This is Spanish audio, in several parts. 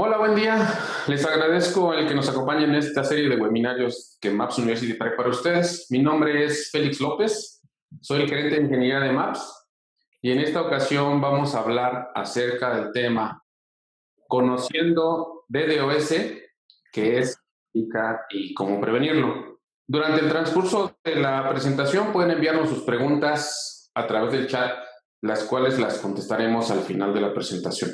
Hola, buen día. Les agradezco el que nos acompañen en esta serie de webinarios que Maps University trae para ustedes. Mi nombre es Félix López, soy el gerente de ingeniería de Maps y en esta ocasión vamos a hablar acerca del tema conociendo DDoS, qué es y cómo prevenirlo. Durante el transcurso de la presentación pueden enviarnos sus preguntas a través del chat, las cuales las contestaremos al final de la presentación.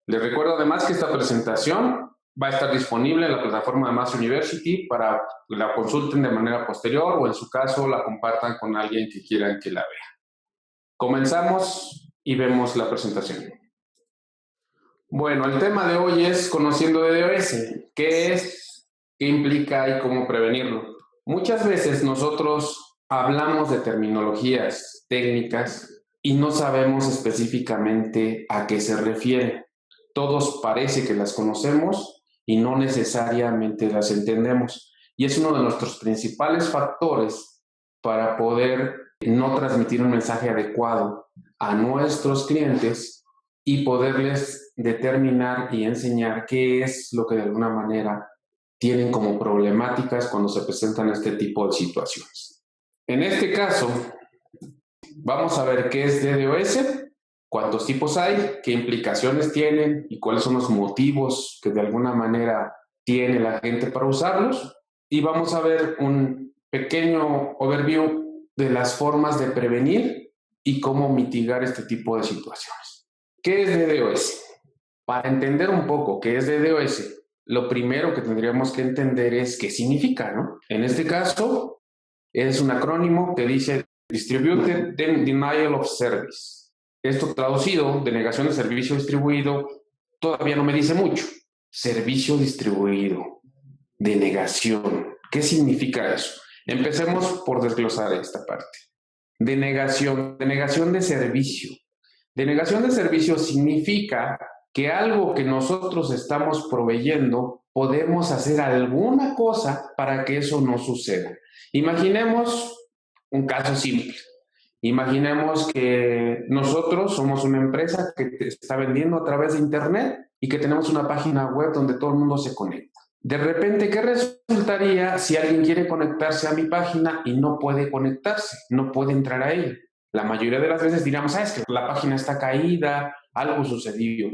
Les recuerdo además que esta presentación va a estar disponible en la plataforma de Mass University para que la consulten de manera posterior o en su caso la compartan con alguien que quieran que la vea. Comenzamos y vemos la presentación. Bueno, el tema de hoy es conociendo DDoS. ¿Qué es? ¿Qué implica y cómo prevenirlo? Muchas veces nosotros hablamos de terminologías técnicas y no sabemos específicamente a qué se refiere. Todos parece que las conocemos y no necesariamente las entendemos. Y es uno de nuestros principales factores para poder no transmitir un mensaje adecuado a nuestros clientes y poderles determinar y enseñar qué es lo que de alguna manera tienen como problemáticas cuando se presentan este tipo de situaciones. En este caso, vamos a ver qué es DDoS. ¿Cuántos tipos hay? ¿Qué implicaciones tienen? ¿Y cuáles son los motivos que de alguna manera tiene la gente para usarlos? Y vamos a ver un pequeño overview de las formas de prevenir y cómo mitigar este tipo de situaciones. ¿Qué es DDoS? Para entender un poco qué es DDoS, lo primero que tendríamos que entender es qué significa, ¿no? En este caso, es un acrónimo que dice Distributed Denial of Service. Esto traducido, de negación de servicio distribuido, todavía no me dice mucho. Servicio distribuido, denegación. ¿Qué significa eso? Empecemos por desglosar esta parte. Denegación de servicio. Denegación de servicio significa que algo que nosotros estamos proveyendo, podemos hacer alguna cosa para que eso no suceda. Imaginemos un caso simple. Imaginemos que nosotros somos una empresa que está vendiendo a través de Internet y que tenemos una página web donde todo el mundo se conecta. De repente, ¿qué resultaría si alguien quiere conectarse a mi página y no puede conectarse? No puede entrar a ella. La mayoría de las veces diríamos, es que la página está caída, algo sucedió.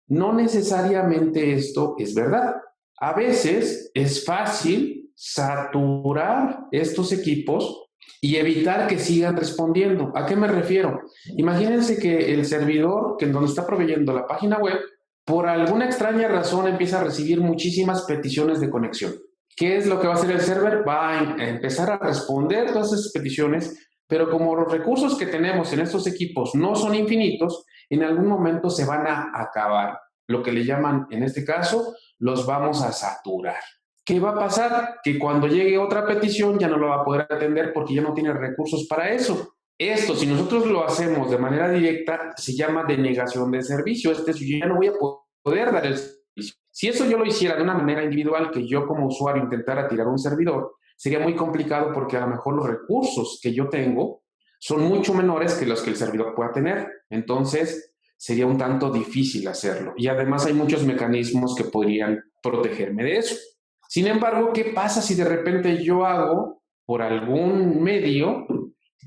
No necesariamente esto es verdad. A veces es fácil saturar estos equipos y evitar que sigan respondiendo. ¿A qué me refiero? Imagínense que el servidor que en donde está proveyendo la página web, por alguna extraña razón empieza a recibir muchísimas peticiones de conexión. ¿Qué es lo que va a hacer el server? Va a empezar a responder todas esas peticiones, pero como los recursos que tenemos en estos equipos no son infinitos, en algún momento se van a acabar. Lo que le llaman, en este caso, los vamos a saturar. ¿Qué va a pasar? Que cuando llegue otra petición ya no lo va a poder atender porque ya no tiene recursos para eso. Esto, si nosotros lo hacemos de manera directa, se llama denegación de servicio. Yo ya no voy a poder dar el servicio. Si eso yo lo hiciera de una manera individual, que yo como usuario intentara tirar un servidor, sería muy complicado porque a lo mejor los recursos que yo tengo son mucho menores que los que el servidor pueda tener. Entonces, sería un tanto difícil hacerlo. Y además hay muchos mecanismos que podrían protegerme de eso. Sin embargo, ¿qué pasa si de repente yo hago por algún medio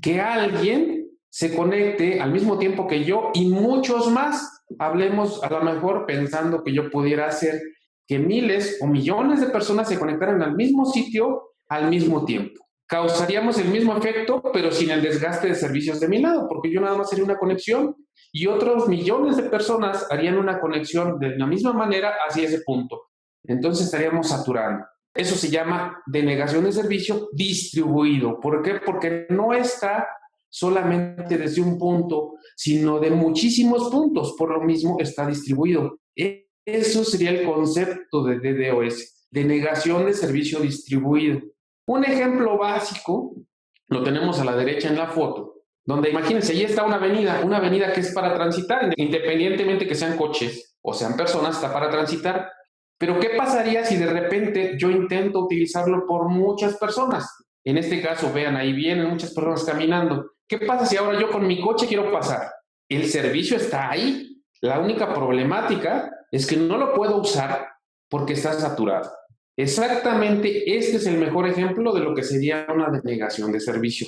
que alguien se conecte al mismo tiempo que yo y muchos más? Hablemos a lo mejor pensando que yo pudiera hacer que miles o millones de personas se conectaran al mismo sitio al mismo tiempo. Causaríamos el mismo efecto, pero sin el desgaste de servicios de mi lado, porque yo nada más haría una conexión y otros millones de personas harían una conexión de la misma manera hacia ese punto. Entonces estaríamos saturando. Eso se llama denegación de servicio distribuido. ¿Por qué? Porque no está solamente desde un punto, sino de muchísimos puntos. Por lo mismo está distribuido. Eso sería el concepto de DDoS, denegación de servicio distribuido. Un ejemplo básico lo tenemos a la derecha en la foto, donde imagínense, ahí está una avenida que es para transitar, independientemente que sean coches o sean personas, está para transitar. Pero ¿qué pasaría si de repente yo intento utilizarlo por muchas personas? En este caso, vean, ahí vienen muchas personas caminando. ¿Qué pasa si ahora yo con mi coche quiero pasar? El servicio está ahí. La única problemática es que no lo puedo usar porque está saturado. Exactamente, este es el mejor ejemplo de lo que sería una denegación de servicio.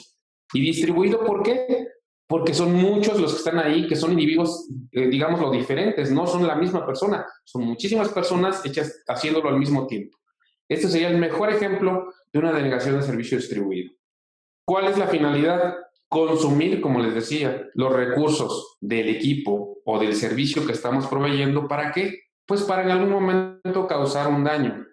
¿Y distribuido por qué? Porque son muchos los que están ahí, que son individuos, digámoslo, diferentes, no son la misma persona, son muchísimas personas hechas haciéndolo al mismo tiempo. Este sería el mejor ejemplo de una denegación de servicio distribuido. ¿Cuál es la finalidad? Consumir, como les decía, los recursos del equipo o del servicio que estamos proveyendo. ¿Para qué? Pues para en algún momento causar un daño.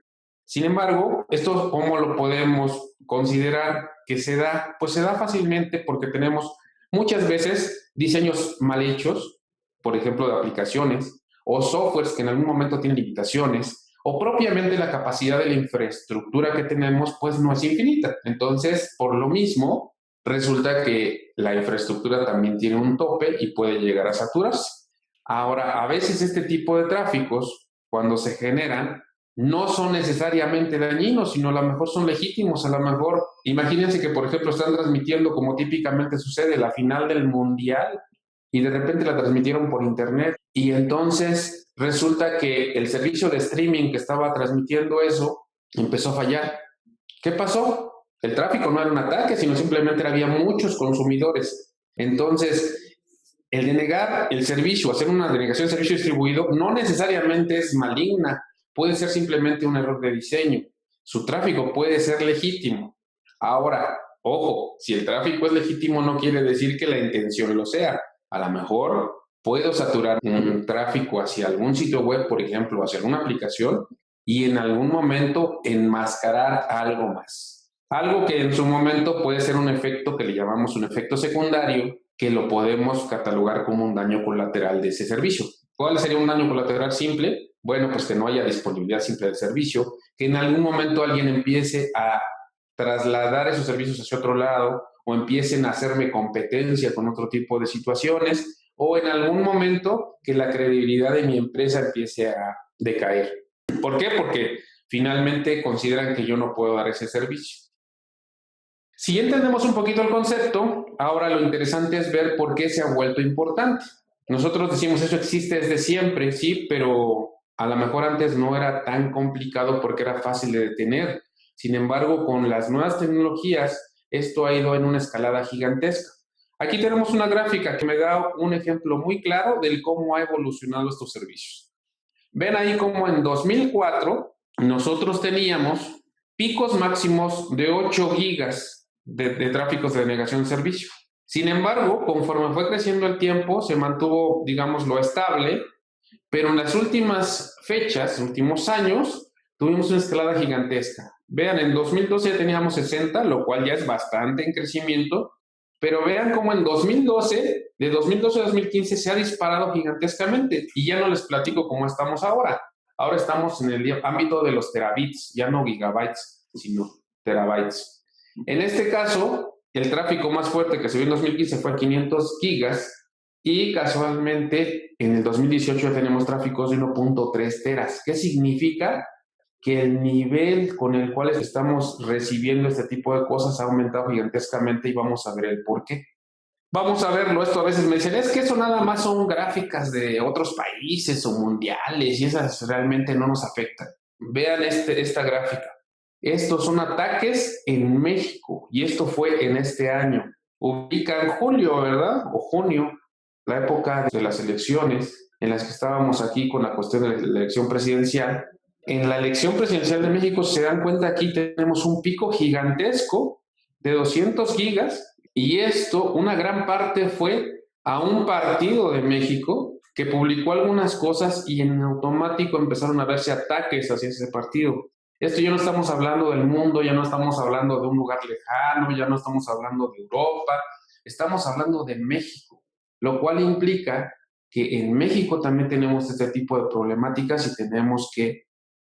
Sin embargo, esto, ¿cómo lo podemos considerar que se da? Pues se da fácilmente porque tenemos muchas veces diseños mal hechos, por ejemplo, de aplicaciones o softwares que en algún momento tienen limitaciones, o propiamente la capacidad de la infraestructura que tenemos pues no es infinita. Entonces, por lo mismo, resulta que la infraestructura también tiene un tope y puede llegar a saturarse. Ahora, a veces este tipo de tráficos, cuando se generan, no son necesariamente dañinos, sino a lo mejor son legítimos. A lo mejor, imagínense que, por ejemplo, están transmitiendo, como típicamente sucede, la final del Mundial y de repente la transmitieron por internet y entonces resulta que el servicio de streaming que estaba transmitiendo eso empezó a fallar. ¿Qué pasó? El tráfico no era un ataque, sino simplemente había muchos consumidores. Entonces, el denegar el servicio, hacer una denegación de servicio distribuido, no necesariamente es maligna, puede ser simplemente un error de diseño. Su tráfico puede ser legítimo. Ahora, ojo, si el tráfico es legítimo no quiere decir que la intención lo sea. A lo mejor puedo saturar un tráfico hacia algún sitio web, por ejemplo, hacia alguna aplicación, y en algún momento enmascarar algo más. Algo que en su momento puede ser un efecto que le llamamos un efecto secundario, que lo podemos catalogar como un daño colateral de ese servicio. ¿Cuál sería un daño colateral simple? Bueno, pues que no haya disponibilidad simple del servicio, que en algún momento alguien empiece a trasladar esos servicios hacia otro lado o empiecen a hacerme competencia con otro tipo de situaciones o en algún momento que la credibilidad de mi empresa empiece a decaer. ¿Por qué? Porque finalmente consideran que yo no puedo dar ese servicio. Si entendemos un poquito el concepto, ahora lo interesante es ver por qué se ha vuelto importante. Nosotros decimos eso existe desde siempre, sí, pero a lo mejor antes no era tan complicado porque era fácil de detener. Sin embargo, con las nuevas tecnologías, esto ha ido en una escalada gigantesca. Aquí tenemos una gráfica que me da un ejemplo muy claro del cómo ha evolucionado estos servicios. Ven ahí como en 2004 nosotros teníamos picos máximos de 8 gigas de tráficos de denegación de servicio. Sin embargo, conforme fue creciendo el tiempo, se mantuvo, digámoslo, estable, pero en las últimas fechas, últimos años, tuvimos una escalada gigantesca. Vean, en 2012 teníamos 60, lo cual ya es bastante en crecimiento, pero vean cómo en 2012, de 2012 a 2015, se ha disparado gigantescamente. Y ya no les platico cómo estamos ahora. Ahora estamos en el ámbito de los terabits, ya no gigabytes, sino terabytes. En este caso, el tráfico más fuerte que se vio en 2015 fue 500 gigas y casualmente en el 2018 ya tenemos tráficos de 1.3 teras. ¿Qué significa? Que el nivel con el cual estamos recibiendo este tipo de cosas ha aumentado gigantescamente y vamos a ver el por qué. Vamos a verlo, esto a veces me dicen, es que eso nada más son gráficas de otros países o mundiales y esas realmente no nos afectan. Vean esta gráfica. Estos son ataques en México y esto fue en este año. Ubican julio, ¿verdad? O junio, la época de las elecciones en las que estábamos aquí con la cuestión de la elección presidencial. En la elección presidencial de México, se dan cuenta, aquí tenemos un pico gigantesco de 200 gigas y esto, una gran parte fue a un partido de México que publicó algunas cosas y en automático empezaron a verse ataques hacia ese partido. Esto ya no estamos hablando del mundo, ya no estamos hablando de un lugar lejano, ya no estamos hablando de Europa, estamos hablando de México, lo cual implica que en México también tenemos este tipo de problemáticas y tenemos que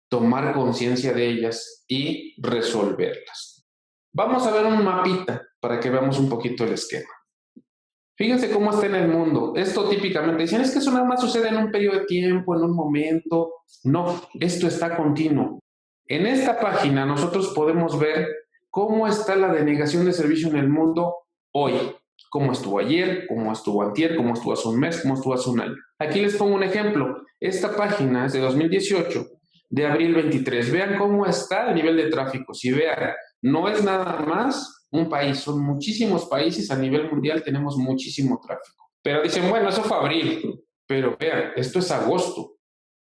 tomar conciencia de ellas y resolverlas. Vamos a ver un mapita para que veamos un poquito el esquema. Fíjense cómo está en el mundo. Esto típicamente dicen, es que eso nada más sucede en un periodo de tiempo, en un momento. No, esto está continuo. En esta página nosotros podemos ver cómo está la denegación de servicio en el mundo hoy. cómo estuvo ayer, cómo estuvo antier, cómo estuvo hace un mes, cómo estuvo hace un año. Aquí les pongo un ejemplo. Esta página es de 2018, de abril 23. Vean cómo está el nivel de tráfico. Si vean, no es nada más un país, son muchísimos países a nivel mundial, tenemos muchísimo tráfico. Pero dicen, bueno, eso fue abril, pero vean, esto es agosto.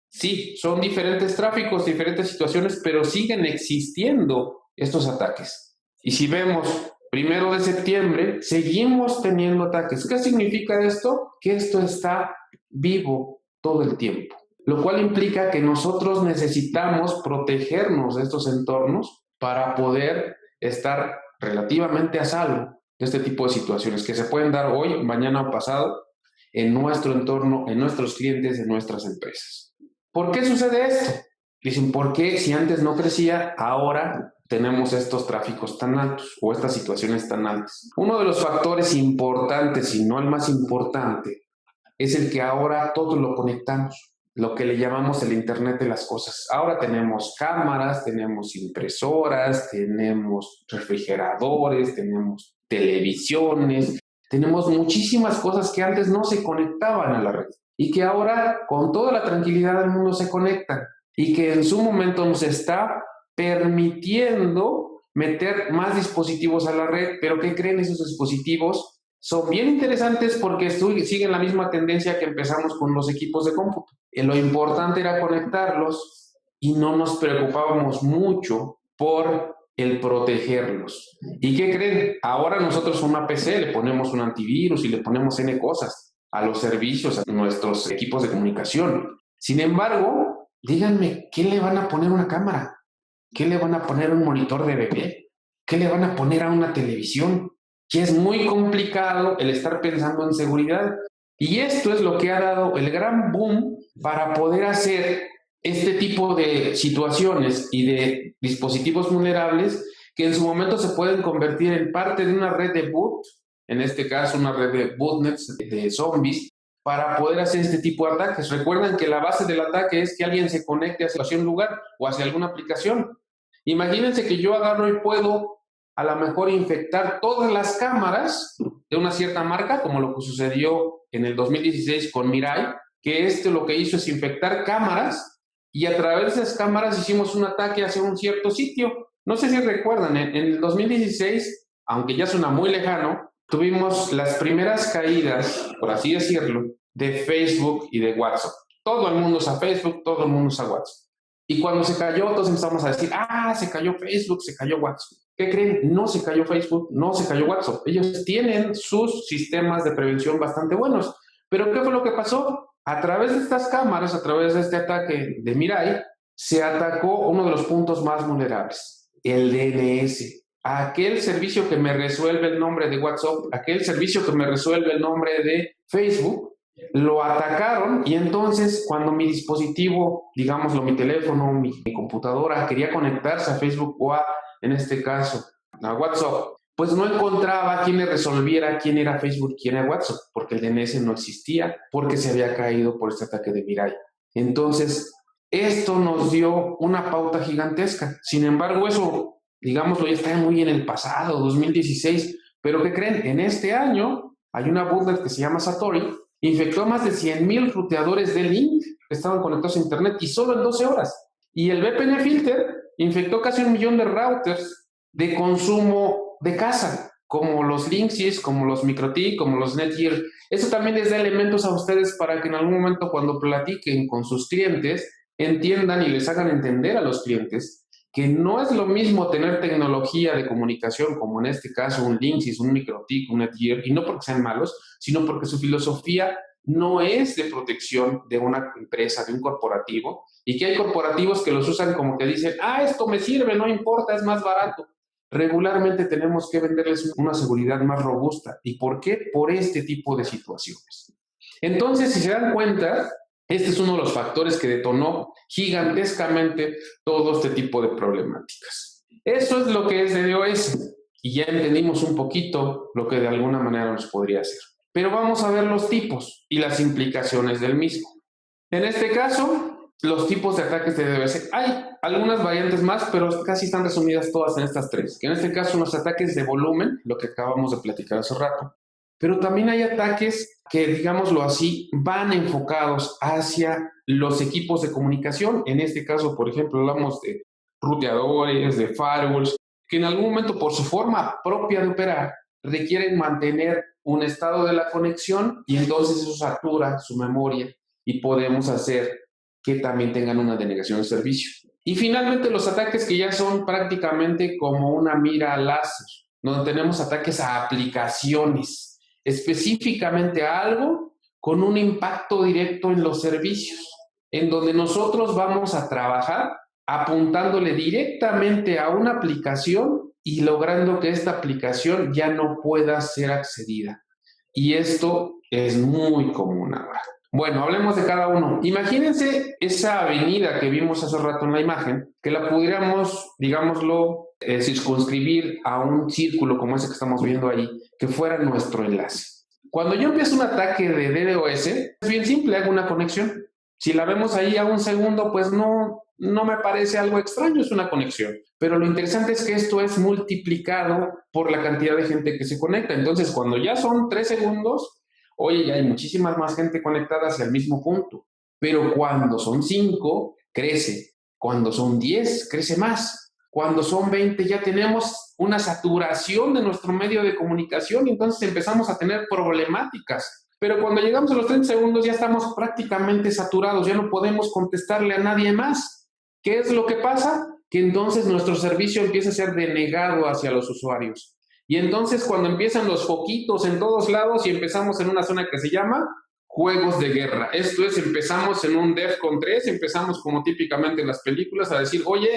Sí, son diferentes tráficos, diferentes situaciones, pero siguen existiendo estos ataques. Y si vemos 1 de septiembre, seguimos teniendo ataques. ¿Qué significa esto? Que esto está vivo todo el tiempo, lo cual implica que nosotros necesitamos protegernos de estos entornos para poder estar relativamente a salvo de este tipo de situaciones que se pueden dar hoy, mañana o pasado en nuestro entorno, en nuestros clientes, en nuestras empresas. ¿Por qué sucede esto? Dicen, ¿por qué si antes no crecía, ahora tenemos estos tráficos tan altos o estas situaciones tan altas? Uno de los factores importantes, y no el más importante, es el que ahora todo lo conectamos, lo que le llamamos el Internet de las cosas. Ahora tenemos cámaras, tenemos impresoras, tenemos refrigeradores, tenemos televisiones, tenemos muchísimas cosas que antes no se conectaban a la red y que ahora con toda la tranquilidad del mundo se conectan y que en su momento nos está permitiendo meter más dispositivos a la red, pero ¿qué creen? Esos dispositivos son bien interesantes porque siguen la misma tendencia que empezamos con los equipos de cómputo. Lo importante era conectarlos y no nos preocupábamos mucho por el protegerlos. ¿Y qué creen? Ahora nosotros a una PC le ponemos un antivirus y le ponemos N cosas a los servicios, a nuestros equipos de comunicación. Sin embargo, díganme, ¿qué le van a poner a una cámara? ¿Qué le van a poner a un monitor de bebé? ¿Qué le van a poner a una televisión? Que es muy complicado el estar pensando en seguridad. Y esto es lo que ha dado el gran boom para poder hacer este tipo de situaciones y de dispositivos vulnerables que en su momento se pueden convertir en parte de una red de boot, en este caso una red de botnets, de zombies, para poder hacer este tipo de ataques. Recuerden que la base del ataque es que alguien se conecte hacia un lugar o hacia alguna aplicación. Imagínense que yo agarro y puedo a lo mejor infectar todas las cámaras de una cierta marca, como lo que sucedió en el 2016 con Mirai, que lo que hizo es infectar cámaras y a través de esas cámaras hicimos un ataque hacia un cierto sitio. No sé si recuerdan, en el 2016, aunque ya suena muy lejano, tuvimos las primeras caídas, por así decirlo, de Facebook y de WhatsApp. Todo el mundo usa Facebook, todo el mundo usa WhatsApp. Y cuando se cayó, todos empezamos a decir, se cayó Facebook, se cayó WhatsApp. ¿Qué creen? No se cayó Facebook, no se cayó WhatsApp. Ellos tienen sus sistemas de prevención bastante buenos. Pero ¿qué fue lo que pasó? A través de estas cámaras, a través de este ataque de Mirai, se atacó uno de los puntos más vulnerables, el DNS. Aquel servicio que me resuelve el nombre de WhatsApp, aquel servicio que me resuelve el nombre de Facebook, lo atacaron y entonces cuando mi dispositivo, digámoslo, mi teléfono, mi computadora quería conectarse a Facebook o en este caso, a WhatsApp, pues no encontraba quién le resolviera quién era Facebook, quién era WhatsApp, porque el DNS no existía, porque se había caído por este ataque de Mirai. Entonces, esto nos dio una pauta gigantesca. Sin embargo, eso, digámoslo, ya está muy en el pasado, 2016. Pero ¿qué creen? En este año hay una botnet que se llama Satori, infectó a más de 100,000 ruteadores de Link que estaban conectados a Internet y solo en 12 horas. Y el VPN Filter infectó casi 1,000,000 de routers de consumo de casa, como los Linksys, como los MikroTik, como los Netgear. Eso también les da elementos a ustedes para que en algún momento cuando platiquen con sus clientes entiendan y les hagan entender a los clientes que no es lo mismo tener tecnología de comunicación, como en este caso un Linksys, un MikroTik, un Netgear, y no porque sean malos, sino porque su filosofía no es de protección de una empresa, de un corporativo, y que hay corporativos que los usan como que dicen, esto me sirve, no importa, es más barato. Regularmente tenemos que venderles una seguridad más robusta. ¿Y por qué? Por este tipo de situaciones. Entonces, si se dan cuenta, este es uno de los factores que detonó gigantescamente todo este tipo de problemáticas. Eso es lo que es DDoS y ya entendimos un poquito lo que de alguna manera nos podría hacer. Pero vamos a ver los tipos y las implicaciones del mismo. En este caso, los tipos de ataques de DDoS. Hay algunas variantes más, pero casi están resumidas todas en estas tres. Que en este caso, los ataques de volumen, lo que acabamos de platicar hace rato. Pero también hay ataques que, digámoslo así, van enfocados hacia los equipos de comunicación. En este caso, por ejemplo, hablamos de ruteadores, de firewalls, que en algún momento, por su forma propia de operar, requieren mantener un estado de la conexión y entonces eso satura su memoria y podemos hacer que también tengan una denegación de servicio. Y finalmente los ataques que ya son prácticamente como una mira láser, donde tenemos ataques a aplicaciones, específicamente a algo con un impacto directo en los servicios, en donde nosotros vamos a trabajar apuntándole directamente a una aplicación y logrando que esta aplicación ya no pueda ser accedida. Y esto es muy común ahora. Bueno, hablemos de cada uno. Imagínense esa avenida que vimos hace rato en la imagen, que la pudiéramos, digámoslo, circunscribir a un círculo como ese que estamos viendo ahí, que fuera nuestro enlace. Cuando yo empiezo un ataque de DDoS, es bien simple, hago una conexión. Si la vemos ahí a un segundo, pues no me parece algo extraño, es una conexión. Pero lo interesante es que esto es multiplicado por la cantidad de gente que se conecta. Entonces, cuando ya son 3 segundos, oye, ya hay muchísima más gente conectada hacia el mismo punto. Pero cuando son 5, crece. Cuando son 10, crece más. Cuando son 20, ya tenemos una saturación de nuestro medio de comunicación y entonces empezamos a tener problemáticas. Pero cuando llegamos a los 30 segundos ya estamos prácticamente saturados, ya no podemos contestarle a nadie más. ¿Qué es lo que pasa? Que entonces nuestro servicio empieza a ser denegado hacia los usuarios. Y entonces cuando empiezan los foquitos en todos lados y empezamos en una zona que se llama juegos de guerra. Esto es, empezamos en un DEFCON 3, empezamos como típicamente en las películas a decir, oye,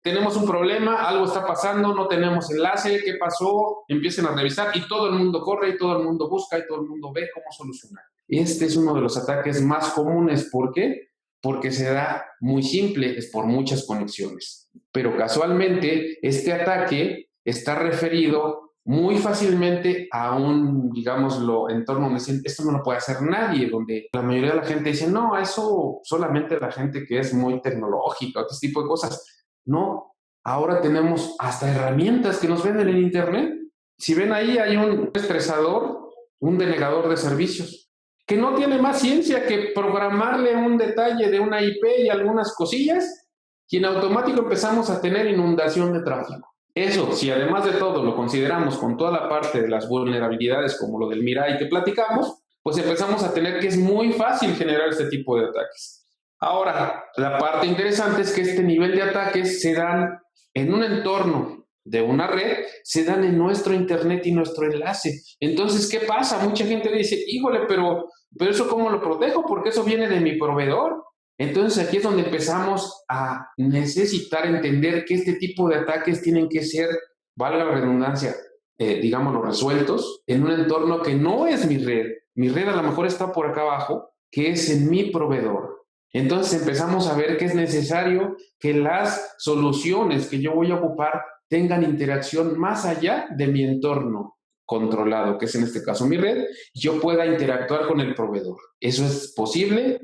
tenemos un problema, algo está pasando, no tenemos enlace, ¿qué pasó? Empiecen a revisar y todo el mundo corre y todo el mundo busca y todo el mundo ve cómo solucionar. Este es uno de los ataques más comunes. ¿Por qué? Porque se da muy simple, es por muchas conexiones. Pero casualmente, este ataque está referido muy fácilmente a un, digámoslo, entorno donde dicen, esto no lo puede hacer nadie, donde la mayoría de la gente dice, no, eso solamente la gente que es muy tecnológica, otro tipo de cosas. No, ahora tenemos hasta herramientas que nos venden en internet. Si ven ahí, hay un expresador, un denegador de servicios, que no tiene más ciencia que programarle un detalle de una IP y algunas cosillas, y en automático empezamos a tener inundación de tráfico. Eso, si además de todo lo consideramos con toda la parte de las vulnerabilidades, como lo del Mirai que platicamos, pues empezamos a tener que es muy fácil generar este tipo de ataques. Ahora, la parte interesante es que este nivel de ataques se dan en un entorno de una red, se dan en nuestro internet y nuestro enlace. Entonces, ¿qué pasa? Mucha gente dice, híjole, pero eso ¿cómo lo protejo? Porque eso viene de mi proveedor. Entonces, aquí es donde empezamos a necesitar entender que este tipo de ataques tienen que ser, valga la redundancia, digámoslo, resueltos en un entorno que no es mi red. Mi red a lo mejor está por acá abajo, que es en mi proveedor. Entonces empezamos a ver que es necesario que las soluciones que yo voy a ocupar tengan interacción más allá de mi entorno controlado, que es en este caso mi red, y yo pueda interactuar con el proveedor. Eso es posible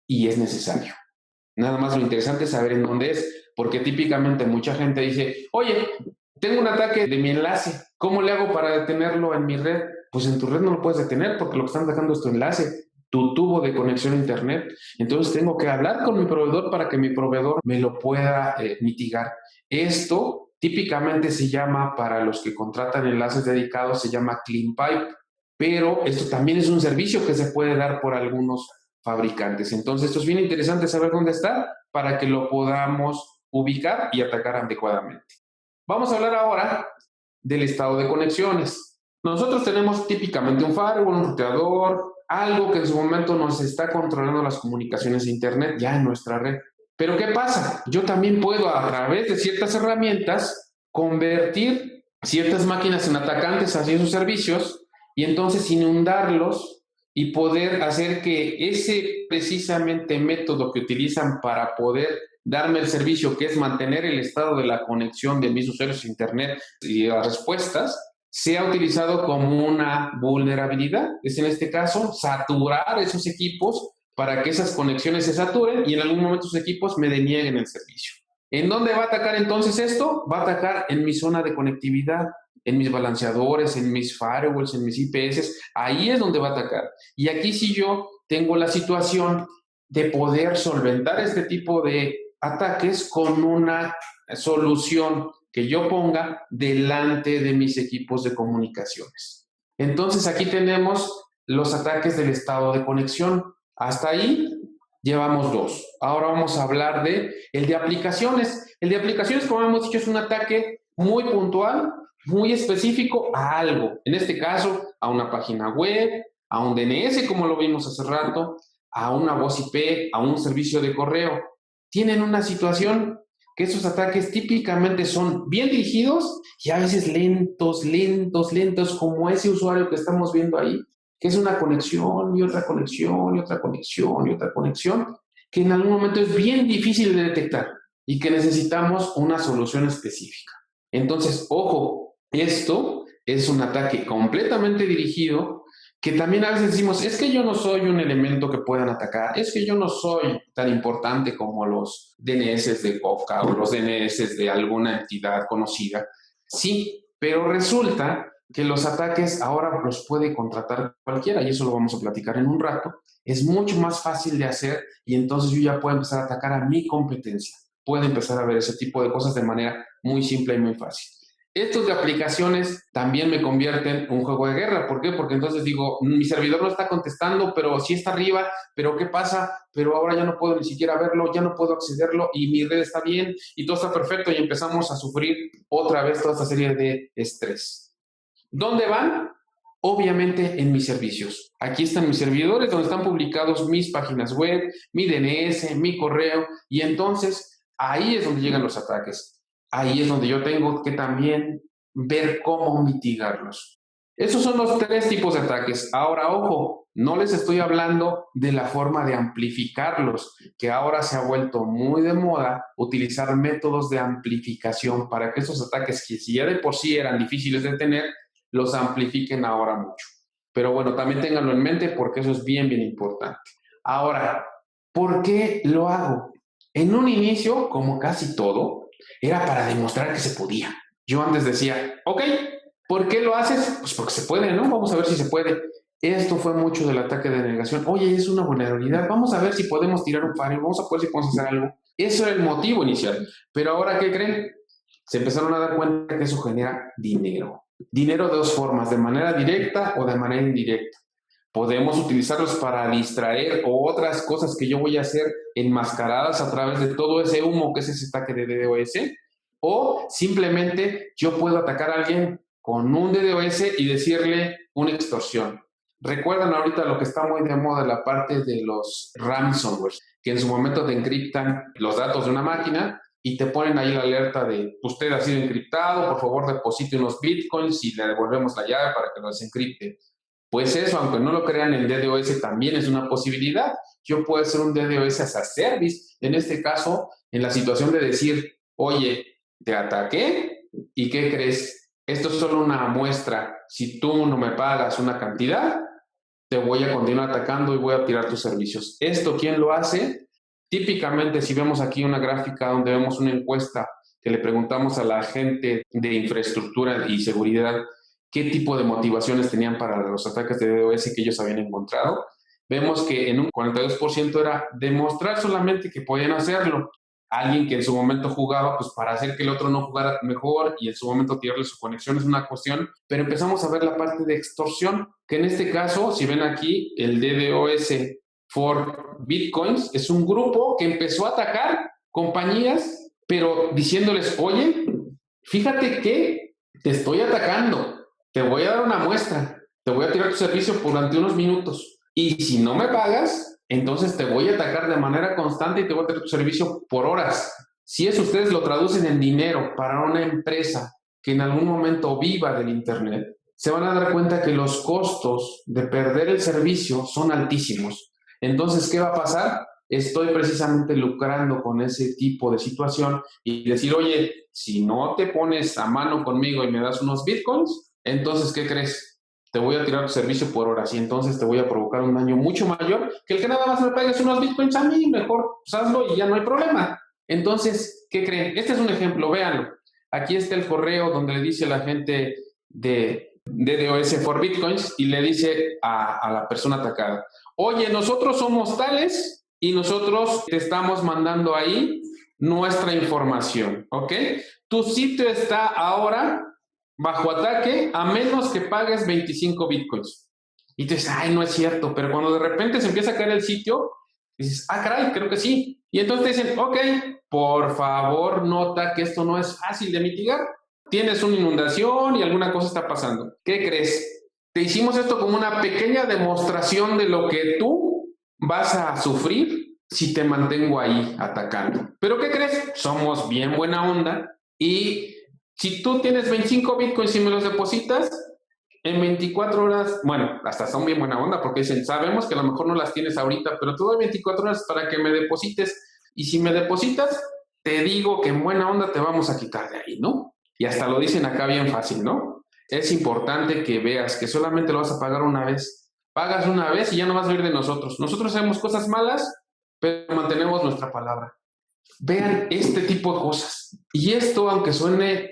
y es necesario. Nada más lo interesante es saber en dónde es, porque típicamente mucha gente dice, oye, tengo un ataque de mi enlace, ¿cómo le hago para detenerlo en mi red? Pues en tu red no lo puedes detener porque lo que están dejando es tu enlace, tu tubo de conexión a internet. Entonces tengo que hablar con mi proveedor para que mi proveedor me lo pueda mitigar. Esto típicamente se llama, para los que contratan enlaces dedicados, se llama Clean Pipe, pero esto también es un servicio que se puede dar por algunos fabricantes. Entonces esto es bien interesante saber dónde está para que lo podamos ubicar y atacar adecuadamente. Vamos a hablar ahora del estado de conexiones. Nosotros tenemos típicamente un firewall, un ruteador, algo que en su momento nos está controlando las comunicaciones de internet ya en nuestra red. Pero ¿qué pasa? Yo también puedo, a través de ciertas herramientas, convertir ciertas máquinas en atacantes hacia sus servicios y entonces inundarlos y poder hacer que ese precisamente método que utilizan para poder darme el servicio, que es mantener el estado de la conexión de mis usuarios a internet y las respuestas, sea utilizado como una vulnerabilidad. Es en este caso saturar esos equipos para que esas conexiones se saturen y en algún momento esos equipos me denieguen el servicio. ¿En dónde va a atacar entonces esto? Va a atacar en mi zona de conectividad. en mis balanceadores, en mis firewalls, en mis IPS, ahí es donde va a atacar. Y aquí sí yo tengo la situación de poder solventar este tipo de ataques con una solución que yo ponga delante de mis equipos de comunicaciones. Entonces aquí tenemos los ataques del estado de conexión. Hasta ahí llevamos dos. Ahora vamos a hablar de el de aplicaciones. El de aplicaciones, como hemos dicho, es un ataque muy puntual, muy específico a algo. En este caso, a una página web, a un DNS, como lo vimos hace rato, a una voz IP, a un servicio de correo. Tienen una situación que esos ataques típicamente son bien dirigidos y a veces lentos, lentos, lentos, como ese usuario que estamos viendo ahí, que es una conexión y otra conexión y otra conexión y otra conexión, que en algún momento es bien difícil de detectar y que necesitamos una solución específica. Entonces, ojo, esto es un ataque completamente dirigido que también a veces decimos, es que yo no soy un elemento que puedan atacar, es que yo no soy tan importante como los DNS de Kafka o los DNS de alguna entidad conocida. Sí, pero resulta que los ataques ahora los puede contratar cualquiera y eso lo vamos a platicar en un rato. Es mucho más fácil de hacer y entonces yo ya puedo empezar a atacar a mi competencia. Puedo empezar a ver ese tipo de cosas de manera muy simple y muy fácil. Estos de aplicaciones también me convierten en un juego de guerra. ¿Por qué? Porque entonces digo, mi servidor no está contestando, pero sí está arriba, pero ¿qué pasa? Pero ahora ya no puedo ni siquiera verlo, ya no puedo accederlo y mi red está bien y todo está perfecto y empezamos a sufrir otra vez toda esta serie de estrés. ¿Dónde van? Obviamente en mis servicios. Aquí están mis servidores donde están publicados mis páginas web, mi DNS, mi correo y entonces ahí es donde llegan los ataques. Ahí es donde yo tengo que también ver cómo mitigarlos. Esos son los tres tipos de ataques. Ahora, ojo, no les estoy hablando de la forma de amplificarlos, que ahora se ha vuelto muy de moda utilizar métodos de amplificación para que esos ataques, que si ya de por sí eran difíciles de tener, los amplifiquen ahora mucho. Pero bueno, también ténganlo en mente porque eso es bien, bien importante. Ahora, ¿por qué lo hago? En un inicio, como casi todo, era para demostrar que se podía. Yo antes decía, ok, ¿por qué lo haces? Pues porque se puede, ¿no? Vamos a ver si se puede. Esto fue mucho del ataque de negación. Oye, es una vulnerabilidad. Vamos a ver si podemos tirar un firewall. Vamos a ver si podemos hacer algo. Eso era el motivo inicial. Pero ahora, ¿qué creen? Se empezaron a dar cuenta que eso genera dinero. Dinero de dos formas, de manera directa o de manera indirecta. Podemos utilizarlos para distraer o otras cosas que yo voy a hacer enmascaradas a través de todo ese humo que es ese ataque de DDoS. O simplemente yo puedo atacar a alguien con un DDoS y decirle una extorsión. Recuerdan ahorita lo que está muy de moda, la parte de los ransomware, que en su momento te encriptan los datos de una máquina y te ponen ahí la alerta de usted ha sido encriptado, por favor deposite unos bitcoins y le devolvemos la llave para que lo desencripte. Pues eso, aunque no lo crean, el DDoS también es una posibilidad. Yo puedo hacer un DDoS as a service, en este caso, en la situación de decir, oye, te ataqué y ¿qué crees? Esto es solo una muestra. Si tú no me pagas una cantidad, te voy a continuar atacando y voy a tirar tus servicios. ¿Esto quién lo hace? Típicamente, si vemos aquí una gráfica donde vemos una encuesta que le preguntamos a la gente de infraestructura y seguridad qué tipo de motivaciones tenían para los ataques de DDoS que ellos habían encontrado, vemos que en un 42% era demostrar solamente que podían hacerlo. Alguien que en su momento jugaba, pues para hacer que el otro no jugara mejor y en su momento tirarle su conexión es una cuestión, pero empezamos a ver la parte de extorsión, que en este caso, si ven aquí, el DDoS for Bitcoins es un grupo que empezó a atacar compañías, pero diciéndoles, oye, fíjate que te estoy atacando, te voy a dar una muestra, te voy a tirar tu servicio durante unos minutos y si no me pagas, entonces te voy a atacar de manera constante y te voy a tirar tu servicio por horas. Si eso ustedes lo traducen en dinero para una empresa que en algún momento viva del Internet, se van a dar cuenta que los costos de perder el servicio son altísimos. Entonces, ¿qué va a pasar? Estoy precisamente lucrando con ese tipo de situación y decir, oye, si no te pones a mano conmigo y me das unos bitcoins, entonces, ¿qué crees? Te voy a tirar tu servicio por horas y entonces te voy a provocar un daño mucho mayor que el que nada más me pagues unos bitcoins a mí, mejor pues hazlo y ya no hay problema. Entonces, ¿qué creen? Este es un ejemplo, véanlo. Aquí está el correo donde le dice a la gente, de DDoS for Bitcoins y le dice a la persona atacada, oye, nosotros somos tales y nosotros te estamos mandando ahí nuestra información, ¿ok? Tu sitio está ahora bajo ataque a menos que pagues 25 Bitcoins. Y tú dices, ay, no es cierto, pero cuando de repente se empieza a caer el sitio, dices, ah, caray, creo que sí. Y entonces te dicen, ok, por favor, nota que esto no es fácil de mitigar. Tienes una inundación y alguna cosa está pasando. ¿Qué crees? Te hicimos esto como una pequeña demostración de lo que tú vas a sufrir si te mantengo ahí atacando. ¿Pero qué crees? Somos bien buena onda y si tú tienes 25 bitcoins y me los depositas, en 24 horas, bueno, hasta son bien buena onda porque dicen, sabemos que a lo mejor no las tienes ahorita, pero te doy 24 horas para que me deposites y si me depositas, te digo que en buena onda te vamos a quitar de ahí, ¿no? Y hasta lo dicen acá bien fácil, ¿no? Es importante que veas que solamente lo vas a pagar una vez. Pagas una vez y ya no vas a ir de nosotros. Nosotros hacemos cosas malas, pero mantenemos nuestra palabra. Vean este tipo de cosas. Y esto, aunque suene,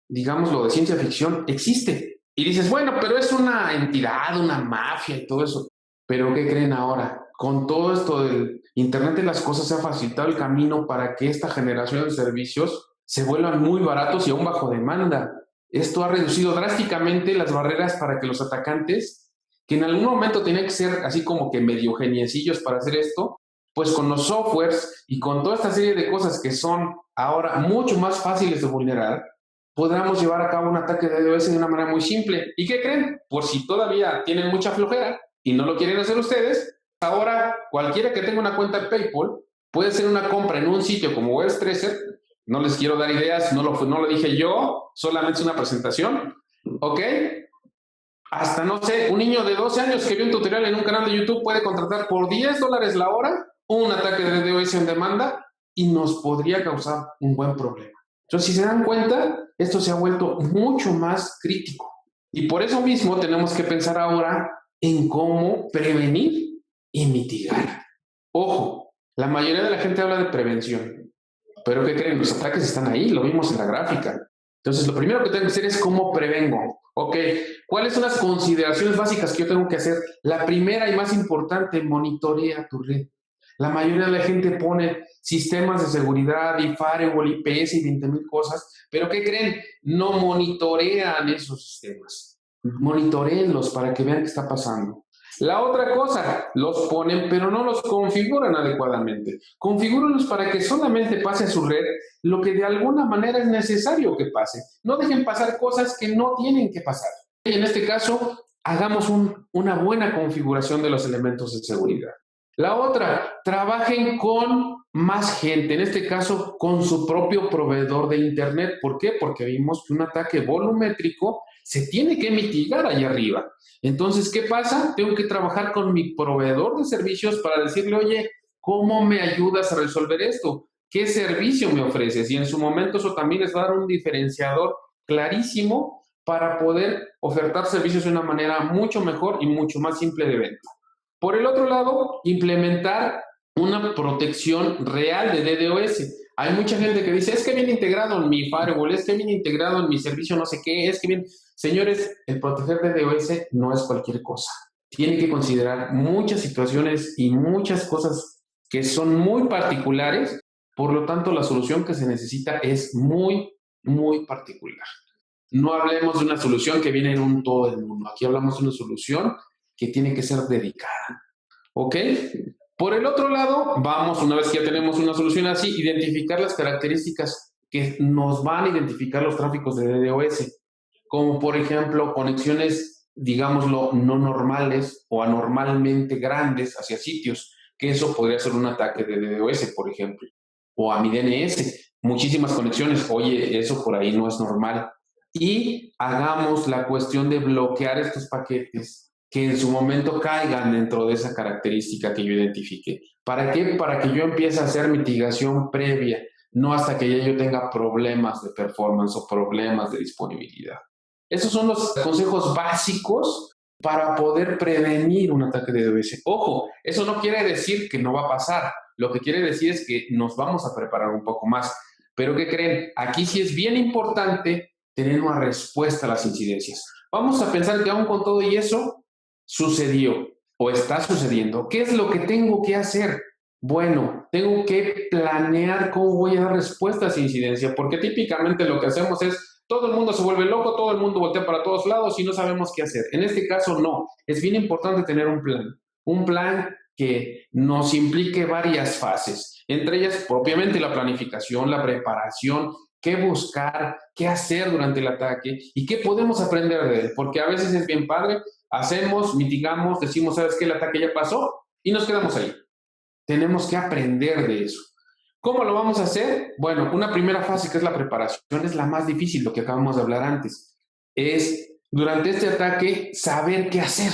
digámoslo, de ciencia ficción, existe. Y dices, bueno, pero es una entidad, una mafia y todo eso. Pero ¿qué creen ahora? Con todo esto del Internet de las cosas se ha facilitado el camino para que esta generación de servicios se vuelvan muy baratos y aún bajo demanda. Esto ha reducido drásticamente las barreras para que los atacantes, que en algún momento tenían que ser así como que medio geniecillos para hacer esto, pues con los softwares y con toda esta serie de cosas que son ahora mucho más fáciles de vulnerar, podamos llevar a cabo un ataque de DDoS de una manera muy simple. ¿Y qué creen? Por si todavía tienen mucha flojera y no lo quieren hacer ustedes, ahora cualquiera que tenga una cuenta de PayPal puede hacer una compra en un sitio como Web3. No les quiero dar ideas, no lo dije yo, solamente es una presentación, ¿ok? Hasta, no sé, un niño de 12 años que vio un tutorial en un canal de YouTube puede contratar por $10 la hora un ataque de DDoS en demanda y nos podría causar un buen problema. Entonces, si se dan cuenta, esto se ha vuelto mucho más crítico. Y por eso mismo tenemos que pensar ahora en cómo prevenir y mitigar. Ojo, la mayoría de la gente habla de prevención, pero ¿qué creen? Los ataques están ahí, lo vimos en la gráfica. Entonces, lo primero que tengo que hacer es cómo prevengo. Ok, ¿cuáles son las consideraciones básicas que yo tengo que hacer? La primera y más importante, monitorea tu red. La mayoría de la gente pone sistemas de seguridad y firewall, IPS y 20,000 cosas, pero ¿qué creen? No monitorean esos sistemas. Monitoreenlos para que vean qué está pasando. La otra cosa, los ponen, pero no los configuran adecuadamente. Configúrenlos para que solamente pase a su red lo que de alguna manera es necesario que pase. No dejen pasar cosas que no tienen que pasar. Y en este caso, hagamos una buena configuración de los elementos de seguridad. La otra, trabajen con más gente, en este caso con su propio proveedor de Internet. ¿Por qué? Porque vimos que un ataque volumétrico se tiene que mitigar allá arriba. Entonces, ¿qué pasa? Tengo que trabajar con mi proveedor de servicios para decirle, oye, ¿cómo me ayudas a resolver esto? ¿Qué servicio me ofreces? Y en su momento eso también les va a dar un diferenciador clarísimo para poder ofertar servicios de una manera mucho mejor y mucho más simple de venta. Por el otro lado, implementar una protección real de DDoS. Hay mucha gente que dice, es que viene integrado en mi firewall, es que viene integrado en mi servicio no sé qué, es que viene... Señores, el proteger DDoS no es cualquier cosa. Tiene que considerar muchas situaciones y muchas cosas que son muy particulares. Por lo tanto, la solución que se necesita es muy, muy particular. No hablemos de una solución que viene en un todo el mundo. Aquí hablamos de una solución que tiene que ser dedicada. ¿Ok? Por el otro lado, vamos, una vez que ya tenemos una solución así, identificar las características que nos van a identificar los tráficos de DDoS, como por ejemplo conexiones, digámoslo, no normales o anormalmente grandes hacia sitios, que eso podría ser un ataque de DDoS, por ejemplo, o a mi DNS, muchísimas conexiones, oye, eso por ahí no es normal. Y hagamos la cuestión de bloquear estos paquetes que en su momento caigan dentro de esa característica que yo identifique. ¿Para qué? Para que yo empiece a hacer mitigación previa, no hasta que ya yo tenga problemas de performance o problemas de disponibilidad. Esos son los consejos básicos para poder prevenir un ataque de DDoS. Ojo, eso no quiere decir que no va a pasar. Lo que quiere decir es que nos vamos a preparar un poco más. Pero ¿qué creen? Aquí sí es bien importante tener una respuesta a las incidencias. Vamos a pensar que aún con todo y eso sucedió o está sucediendo. ¿Qué es lo que tengo que hacer? Bueno, tengo que planear cómo voy a dar respuesta a esa incidencia, porque típicamente lo que hacemos es, todo el mundo se vuelve loco, todo el mundo voltea para todos lados y no sabemos qué hacer. En este caso, no. Es bien importante tener un plan que nos implique varias fases, entre ellas propiamente la planificación, la preparación, qué buscar, qué hacer durante el ataque y qué podemos aprender de él, porque a veces es bien padre, hacemos, mitigamos, decimos, ¿sabes qué? El ataque ya pasó y nos quedamos ahí. Tenemos que aprender de eso. ¿Cómo lo vamos a hacer? Bueno, una primera fase que es la preparación es la más difícil, lo que acabamos de hablar antes. Es durante este ataque saber qué hacer,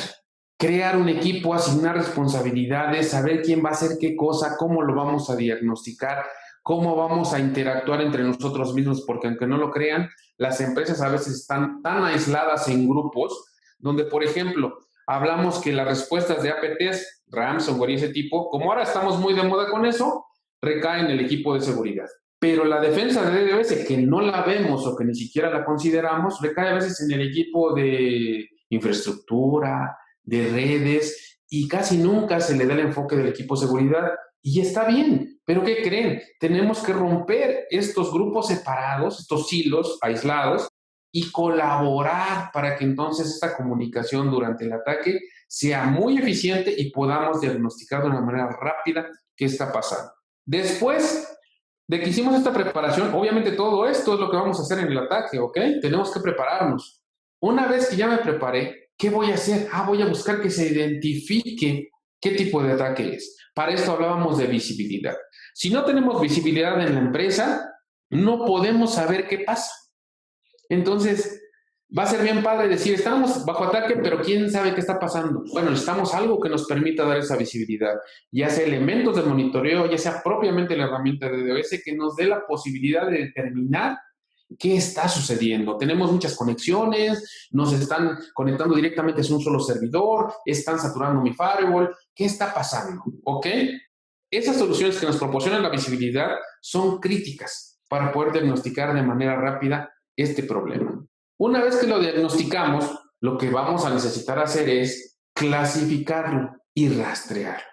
crear un equipo, asignar responsabilidades, saber quién va a hacer qué cosa, cómo lo vamos a diagnosticar, cómo vamos a interactuar entre nosotros mismos, porque aunque no lo crean, las empresas a veces están tan aisladas en grupos, donde, por ejemplo, hablamos que las respuestas de APTs, ransomware y ese tipo, como ahora estamos muy de moda con eso, recae en el equipo de seguridad. Pero la defensa de DDoS, que no la vemos o que ni siquiera la consideramos, recae a veces en el equipo de infraestructura, de redes, y casi nunca se le da el enfoque del equipo de seguridad. Y está bien, pero ¿qué creen? Tenemos que romper estos grupos separados, estos silos aislados, y colaborar para que entonces esta comunicación durante el ataque sea muy eficiente y podamos diagnosticar de una manera rápida qué está pasando. Después de que hicimos esta preparación, obviamente todo esto es lo que vamos a hacer en el ataque, ¿ok? Tenemos que prepararnos. Una vez que ya me preparé, ¿qué voy a hacer? Voy a buscar que se identifique qué tipo de ataque es. Para esto hablábamos de visibilidad. Si no tenemos visibilidad en la empresa, no podemos saber qué pasa. Entonces, va a ser bien padre decir, estamos bajo ataque, pero ¿quién sabe qué está pasando? Bueno, necesitamos algo que nos permita dar esa visibilidad, ya sea elementos de monitoreo, ya sea propiamente la herramienta de DDoS que nos dé la posibilidad de determinar qué está sucediendo. Tenemos muchas conexiones, nos están conectando directamente a un solo servidor, están saturando mi firewall, ¿qué está pasando? ¿Ok? Esas soluciones que nos proporcionan la visibilidad son críticas para poder diagnosticar de manera rápida este problema. Una vez que lo diagnosticamos, lo que vamos a necesitar hacer es clasificarlo y rastrear.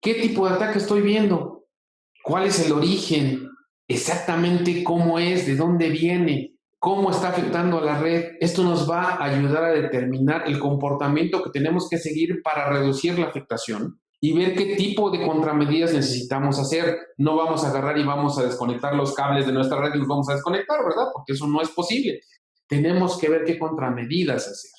¿Qué tipo de ataque estoy viendo? ¿Cuál es el origen? Exactamente cómo es, de dónde viene, cómo está afectando a la red. Esto nos va a ayudar a determinar el comportamiento que tenemos que seguir para reducir la afectación y ver qué tipo de contramedidas necesitamos hacer. No vamos a agarrar y vamos a desconectar los cables de nuestra red y los vamos a desconectar, ¿verdad? Porque eso no es posible. Tenemos que ver qué contramedidas hacer.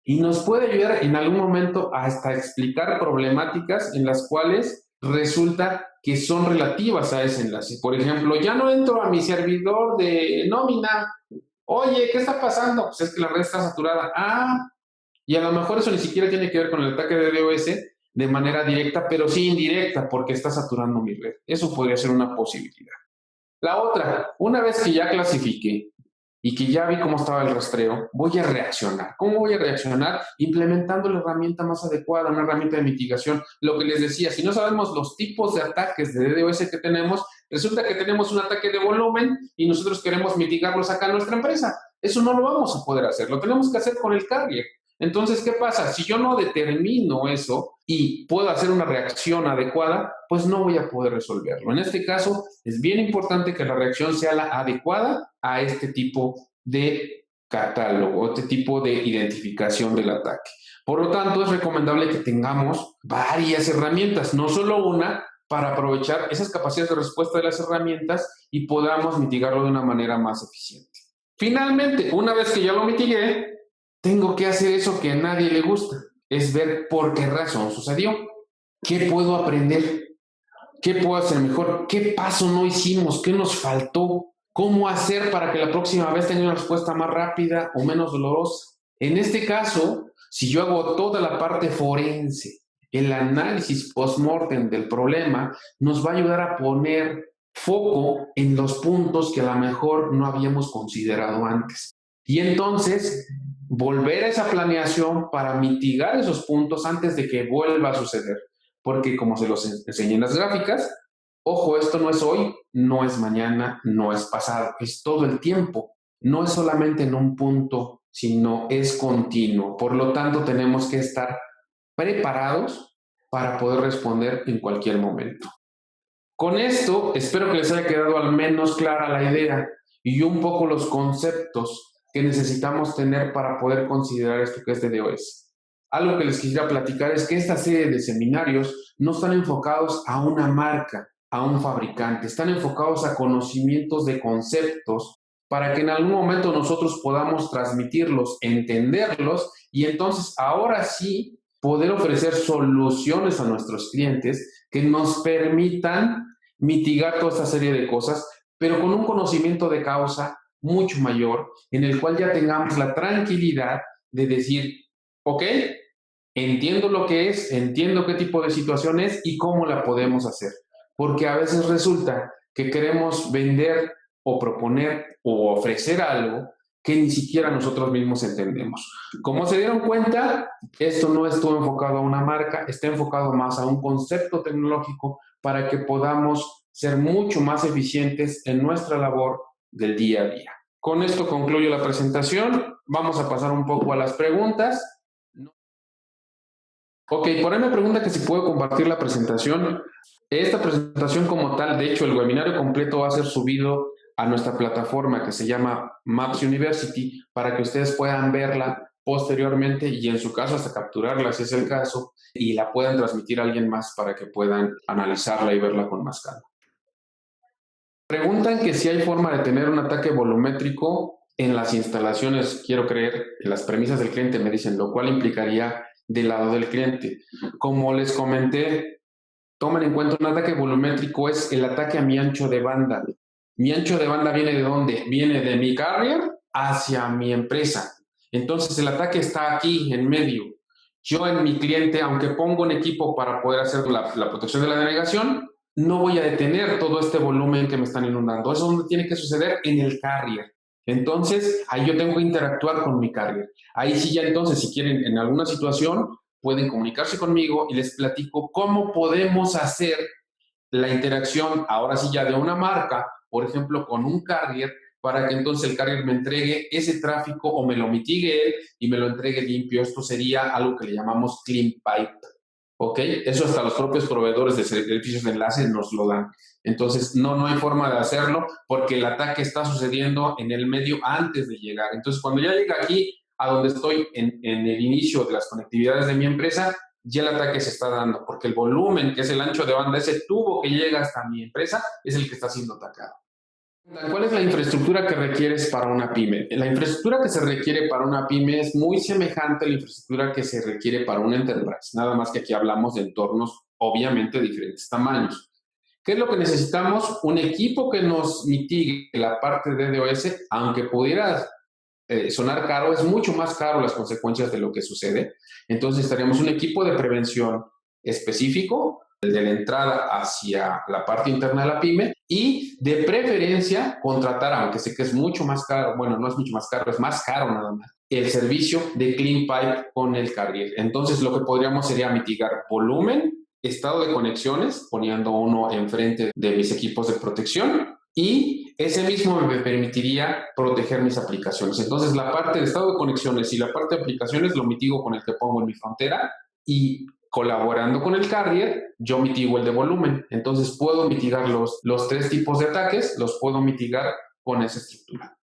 Y nos puede ayudar en algún momento hasta explicar problemáticas en las cuales resulta que son relativas a ese enlace. Por ejemplo, ya no entro a mi servidor de nómina. Oye, ¿qué está pasando? Pues es que la red está saturada. Y a lo mejor eso ni siquiera tiene que ver con el ataque de DDoS de manera directa, pero sí indirecta, porque está saturando mi red. Eso podría ser una posibilidad. La otra, una vez que ya clasifiqué y que ya vi cómo estaba el rastreo, voy a reaccionar. ¿Cómo voy a reaccionar? Implementando la herramienta más adecuada, una herramienta de mitigación. Lo que les decía, si no sabemos los tipos de ataques de DDoS que tenemos, resulta que tenemos un ataque de volumen y nosotros queremos mitigarlos acá en nuestra empresa. Eso no lo vamos a poder hacer, lo tenemos que hacer con el carrier. Entonces, ¿qué pasa? Si yo no determino eso y puedo hacer una reacción adecuada, pues no voy a poder resolverlo. En este caso, es bien importante que la reacción sea la adecuada a este tipo de catálogo, este tipo de identificación del ataque. Por lo tanto, es recomendable que tengamos varias herramientas, no solo una, para aprovechar esas capacidades de respuesta de las herramientas y podamos mitigarlo de una manera más eficiente. Finalmente, una vez que ya lo mitigué, tengo que hacer eso que a nadie le gusta, es ver por qué razón sucedió, qué puedo aprender, qué puedo hacer mejor, qué paso no hicimos, qué nos faltó, cómo hacer para que la próxima vez tenga una respuesta más rápida o menos dolorosa. En este caso, si yo hago toda la parte forense, el análisis post-mortem del problema, nos va a ayudar a poner foco en los puntos que a lo mejor no habíamos considerado antes. Y entonces, volver a esa planeación para mitigar esos puntos antes de que vuelva a suceder. Porque como se los enseñé en las gráficas, ojo, esto no es hoy, no es mañana, no es pasado, es todo el tiempo. no es solamente en un punto, sino es continuo. Por lo tanto, tenemos que estar preparados para poder responder en cualquier momento. Con esto, espero que les haya quedado al menos clara la idea y un poco los conceptos que necesitamos tener para poder considerar esto que es DDoS. Algo que les quisiera platicar es que esta serie de seminarios no están enfocados a una marca, a un fabricante, están enfocados a conocimientos de conceptos para que en algún momento nosotros podamos transmitirlos, entenderlos y entonces ahora sí poder ofrecer soluciones a nuestros clientes que nos permitan mitigar toda esta serie de cosas, pero con un conocimiento de causa mucho mayor, en el cual ya tengamos la tranquilidad de decir, ok, entiendo lo que es, entiendo qué tipo de situación es y cómo la podemos hacer. Porque a veces resulta que queremos vender o proponer o ofrecer algo que ni siquiera nosotros mismos entendemos. Como se dieron cuenta, esto no estuvo enfocado a una marca, está enfocado más a un concepto tecnológico para que podamos ser mucho más eficientes en nuestra labor del día a día. Con esto concluyo la presentación. Vamos a pasar un poco a las preguntas. Ok, por ahí me pregunta que si puedo compartir la presentación. Esta presentación como tal, de hecho, el webinario completo va a ser subido a nuestra plataforma que se llama Maps University para que ustedes puedan verla posteriormente y en su caso hasta capturarla si es el caso y la puedan transmitir a alguien más para que puedan analizarla y verla con más calma. Preguntan que si hay forma de tener un ataque volumétrico en las instalaciones, quiero creer, en las premisas del cliente me dicen, lo cual implicaría del lado del cliente. Como les comenté, tomen en cuenta un ataque volumétrico es el ataque a mi ancho de banda. Mi ancho de banda viene de dónde? Viene de mi carrier hacia mi empresa. Entonces el ataque está aquí en medio. Yo en mi cliente, aunque pongo un equipo para poder hacer la protección de la navegación, no voy a detener todo este volumen que me están inundando. Eso es donde tiene que suceder en el carrier. Entonces, ahí yo tengo que interactuar con mi carrier. Ahí sí ya entonces, si quieren en alguna situación, pueden comunicarse conmigo y les platico cómo podemos hacer la interacción, ahora sí ya de una marca, por ejemplo, con un carrier, para que entonces el carrier me entregue ese tráfico o me lo mitigue él y me lo entregue limpio. Esto sería algo que le llamamos clean pipe. ¿Ok? Eso hasta los propios proveedores de servicios de enlace nos lo dan. Entonces, no hay forma de hacerlo porque el ataque está sucediendo en el medio antes de llegar. Entonces, cuando ya llega aquí, a donde estoy en el inicio de las conectividades de mi empresa, ya el ataque se está dando porque el volumen, que es el ancho de banda, ese tubo que llega hasta mi empresa, es el que está siendo atacado. ¿Cuál es la infraestructura que requieres para una pyme? La infraestructura que se requiere para una pyme es muy semejante a la infraestructura que se requiere para un enterprise, nada más que aquí hablamos de entornos obviamente de diferentes tamaños. ¿Qué es lo que necesitamos? Un equipo que nos mitigue la parte de DDoS, aunque pudiera sonar caro, es mucho más caro las consecuencias de lo que sucede. Entonces estaríamos un equipo de prevención específico de la entrada hacia la parte interna de la pyme y de preferencia contratar, aunque sé que es mucho más caro, bueno, no es mucho más caro, es más caro nada más, el servicio de Clean Pipe con el carrier. Entonces lo que podríamos sería mitigar volumen, estado de conexiones, poniendo uno enfrente de mis equipos de protección y ese mismo me permitiría proteger mis aplicaciones. Entonces la parte de estado de conexiones y la parte de aplicaciones lo mitigo con el que pongo en mi frontera y colaborando con el carrier, yo mitigo el de volumen. Entonces puedo mitigar los tres tipos de ataques, los puedo mitigar con esa estructura.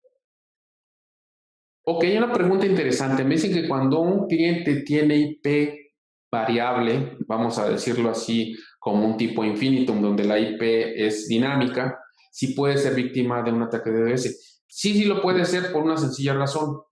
Ok, una pregunta interesante. Me dicen que cuando un cliente tiene IP variable, vamos a decirlo así, como un tipo infinitum, donde la IP es dinámica, sí puede ser víctima de un ataque de DDoS. Sí lo puede ser por una sencilla razón,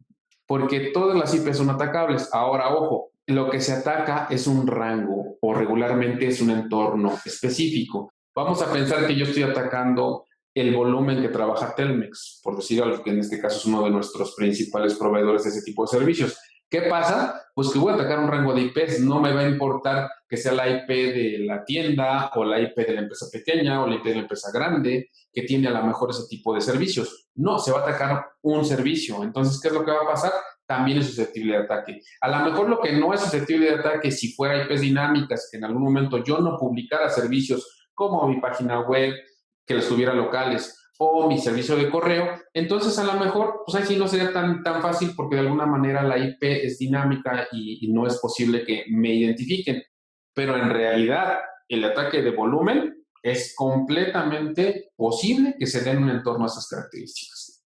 porque todas las IP son atacables. Ahora, ojo, lo que se ataca es un rango o regularmente es un entorno específico. Vamos a pensar que yo estoy atacando el volumen que trabaja Telmex, por decir algo, que en este caso es uno de nuestros principales proveedores de ese tipo de servicios. ¿Qué pasa? Pues que voy a atacar un rango de IPs, no me va a importar que sea la IP de la tienda o la IP de la empresa pequeña o la IP de la empresa grande que tiene a lo mejor ese tipo de servicios. No, se va a atacar un servicio. Entonces, ¿qué es lo que va a pasar? También es susceptible de ataque. A lo mejor lo que no es susceptible de ataque, si fuera IPs dinámicas, que en algún momento yo no publicara servicios como mi página web, que las tuviera locales, o mi servicio de correo, entonces a lo mejor, pues ahí sí no sería tan fácil porque de alguna manera la IP es dinámica y no es posible que me identifiquen. Pero en realidad el ataque de volumen es completamente posible que se den en un entorno a esas características.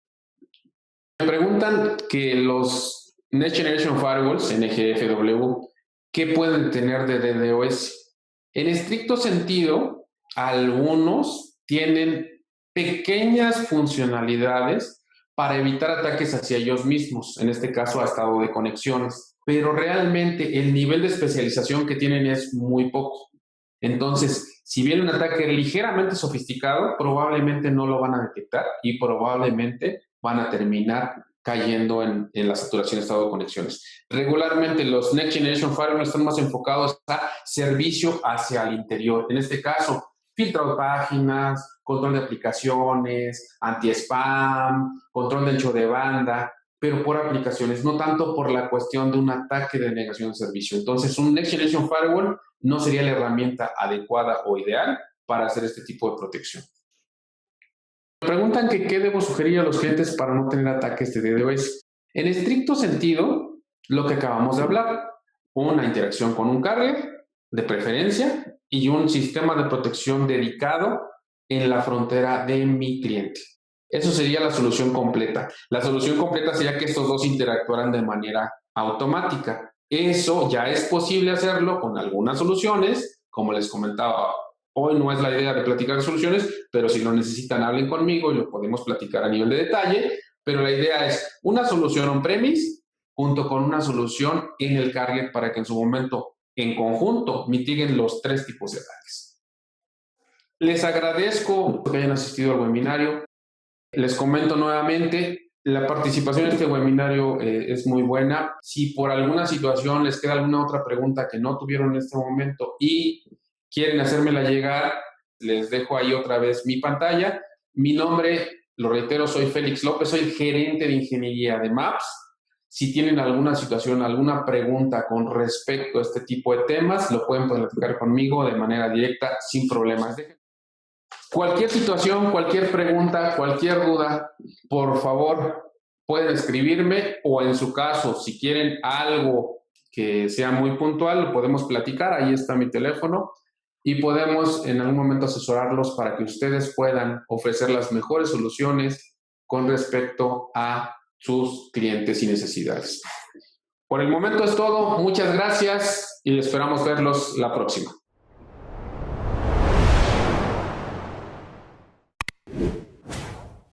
Me preguntan que los Next Generation Firewalls, NGFW, ¿qué pueden tener de DDoS? En estricto sentido, algunos tienen pequeñas funcionalidades para evitar ataques hacia ellos mismos, en este caso a estado de conexiones, pero realmente el nivel de especialización que tienen es muy poco. Entonces, si viene un ataque ligeramente sofisticado, probablemente no lo van a detectar y probablemente van a terminar cayendo en la saturación de estado de conexiones. Regularmente los Next Generation Firewall están más enfocados a servicio hacia el interior. En este caso, filtro de páginas, control de aplicaciones, anti-spam, control de ancho de banda, pero por aplicaciones, no tanto por la cuestión de un ataque de negación de servicio. Entonces, un Next Generation Firewall no sería la herramienta adecuada o ideal para hacer este tipo de protección. Me preguntan que qué debo sugerir a los clientes para no tener ataques de DDoS. En estricto sentido, lo que acabamos de hablar, una interacción con un carrier, de preferencia, y un sistema de protección dedicado en la frontera de mi cliente. Eso sería la solución completa. La solución completa sería que estos dos interactuaran de manera automática. Eso ya es posible hacerlo con algunas soluciones, como les comentaba. Hoy no es la idea de platicar soluciones, pero si lo necesitan, hablen conmigo y lo podemos platicar a nivel de detalle. Pero la idea es una solución on-premise junto con una solución en el carrier para que en su momento, en conjunto, mitiguen los tres tipos de ataques. Les agradezco que hayan asistido al webinario. Les comento nuevamente, la participación en este webinario es muy buena. Si por alguna situación les queda alguna otra pregunta que no tuvieron en este momento y quieren hacérmela llegar, les dejo ahí otra vez mi pantalla. Mi nombre, lo reitero, soy Félix López, soy gerente de ingeniería de Maps. Si tienen alguna situación, alguna pregunta con respecto a este tipo de temas, lo pueden platicar conmigo de manera directa, sin problemas. Cualquier situación, cualquier pregunta, cualquier duda, por favor, pueden escribirme o en su caso, si quieren algo que sea muy puntual, lo podemos platicar. Ahí está mi teléfono y podemos en algún momento asesorarlos para que ustedes puedan ofrecer las mejores soluciones con respecto a sus clientes y necesidades. Por el momento es todo. Muchas gracias y esperamos verlos la próxima.